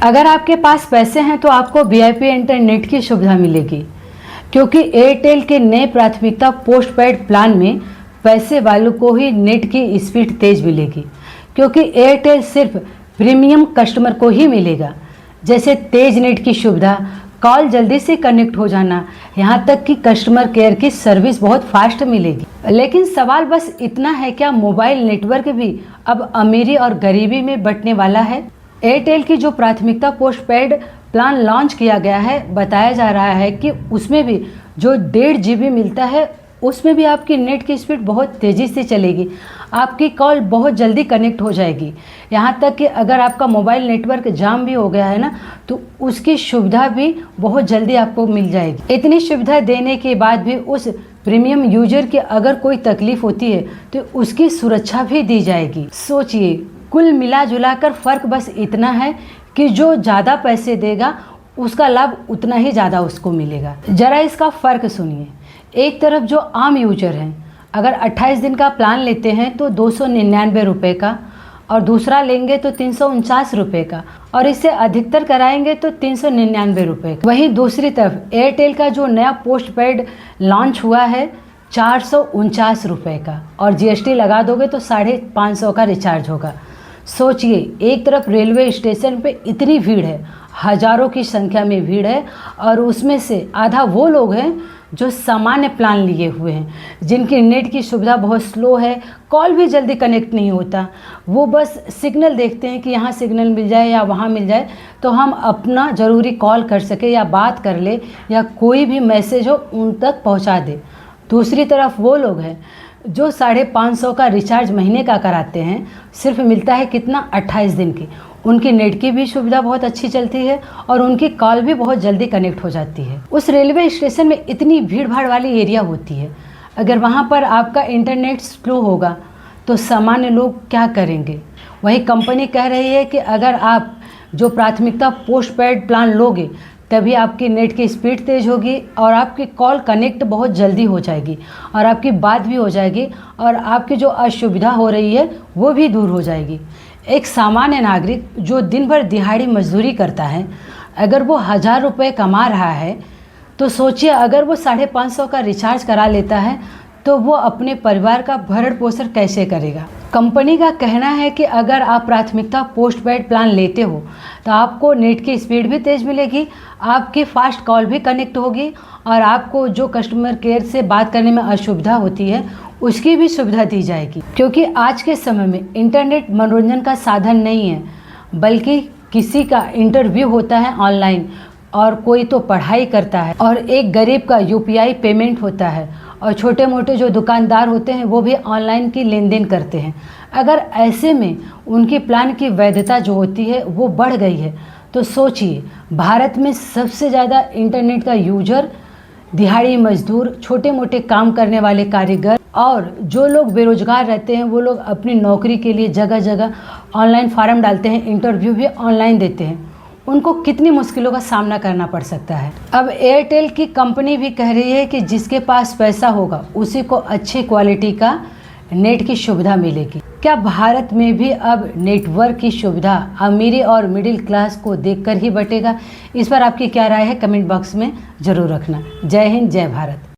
अगर आपके पास पैसे हैं तो आपको वीआईपी इंटरनेट की सुविधा मिलेगी, क्योंकि एयरटेल के नए प्राथमिकता पोस्टपेड प्लान में पैसे वालों को ही नेट की स्पीड तेज मिलेगी, क्योंकि एयरटेल सिर्फ प्रीमियम कस्टमर को ही मिलेगा, जैसे तेज नेट की सुविधा, कॉल जल्दी से कनेक्ट हो जाना, यहाँ तक कि कस्टमर केयर की सर्विस बहुत फास्ट मिलेगी। लेकिन सवाल बस इतना है, क्या मोबाइल नेटवर्क भी अब अमीरी और गरीबी में बंटने वाला है? एयरटेल की जो प्राथमिकता पोस्टपेड प्लान लॉन्च किया गया है, बताया जा रहा है कि उसमें भी जो 1.5 GB मिलता है, उसमें भी आपकी नेट की स्पीड बहुत तेज़ी से चलेगी, आपकी कॉल बहुत जल्दी कनेक्ट हो जाएगी। यहाँ तक कि अगर आपका मोबाइल नेटवर्क जाम भी हो गया है ना, तो उसकी सुविधा भी बहुत जल्दी आपको मिल जाएगी। इतनी सुविधा देने के बाद भी उस प्रीमियम यूजर की अगर कोई तकलीफ होती है तो उसकी सुरक्षा भी दी जाएगी। सोचिए, कुल मिला जुला कर फ़र्क बस इतना है कि जो ज़्यादा पैसे देगा उसका लाभ उतना ही ज़्यादा उसको मिलेगा। ज़रा इसका फ़र्क सुनिए। एक तरफ जो आम यूजर हैं, अगर 28 दिन का प्लान लेते हैं तो 299 रुपये का, और दूसरा लेंगे तो 349 रुपये का, और इससे अधिकतर कराएंगे तो 399 रुपये का। वहीं दूसरी तरफ एयरटेल का जो नया पोस्टपेड लॉन्च हुआ है 449 रुपये का, और जीएसटी लगा दोगे तो 550 का रिचार्ज होगा। सोचिए, एक तरफ रेलवे स्टेशन पे इतनी भीड़ है, हज़ारों की संख्या में भीड़ है, और उसमें से आधा वो लोग हैं जो सामान्य प्लान लिए हुए हैं, जिनकी नेट की सुविधा बहुत स्लो है, कॉल भी जल्दी कनेक्ट नहीं होता। वो बस सिग्नल देखते हैं कि यहाँ सिग्नल मिल जाए या वहाँ मिल जाए तो हम अपना ज़रूरी कॉल कर सके या बात कर ले या कोई भी मैसेज हो उन तक पहुँचा दे। दूसरी तरफ वो लोग हैं जो 550 का रिचार्ज महीने का कराते हैं, सिर्फ मिलता है कितना, 28 दिन की। उनकी नेट की भी सुविधा बहुत अच्छी चलती है और उनकी कॉल भी बहुत जल्दी कनेक्ट हो जाती है। उस रेलवे स्टेशन में इतनी भीड़ भाड़ वाली एरिया होती है, अगर वहाँ पर आपका इंटरनेट स्लो होगा तो सामान्य लोग क्या करेंगे? वही कंपनी कह रही है कि अगर आप जो प्राथमिकता पोस्टपेड प्लान लोगे तभी आपकी नेट की स्पीड तेज़ होगी और आपकी कॉल कनेक्ट बहुत जल्दी हो जाएगी और आपकी बात भी हो जाएगी और आपकी जो असुविधा हो रही है वो भी दूर हो जाएगी। एक सामान्य नागरिक जो दिन भर दिहाड़ी मजदूरी करता है, अगर वो 1000 रुपये कमा रहा है तो सोचिए, अगर वो 550 का रिचार्ज करा लेता है तो वो अपने परिवार का भरण पोषण कैसे करेगा। कंपनी का कहना है कि अगर आप प्राथमिकता पोस्टपेड प्लान लेते हो तो आपको नेट की स्पीड भी तेज़ मिलेगी, आपकी फास्ट कॉल भी कनेक्ट होगी और आपको जो कस्टमर केयर से बात करने में असुविधा होती है उसकी भी सुविधा दी जाएगी। क्योंकि आज के समय में इंटरनेट मनोरंजन का साधन नहीं है, बल्कि किसी का इंटरव्यू होता है ऑनलाइन, और कोई तो पढ़ाई करता है, और एक गरीब का यूपीआई पेमेंट होता है, और छोटे मोटे जो दुकानदार होते हैं वो भी ऑनलाइन की लेन देन करते हैं। अगर ऐसे में उनकी प्लान की वैधता जो होती है वो बढ़ गई है तो सोचिए, भारत में सबसे ज़्यादा इंटरनेट का यूजर दिहाड़ी मजदूर, छोटे मोटे काम करने वाले कारीगर और जो लोग बेरोजगार रहते हैं, वो लोग अपनी नौकरी के लिए जगह जगह ऑनलाइन फार्म डालते हैं, इंटरव्यू भी ऑनलाइन देते हैं, उनको कितनी मुश्किलों का सामना करना पड़ सकता है। अब एयरटेल की कंपनी भी कह रही है कि जिसके पास पैसा होगा उसी को अच्छी क्वालिटी का नेट की सुविधा मिलेगी। क्या भारत में भी अब नेटवर्क की सुविधा अमीरी और मिडिल क्लास को देखकर ही बटेगा? इस पर आपकी क्या राय है, कमेंट बॉक्स में ज़रूर रखना। जय हिंद, जय भारत।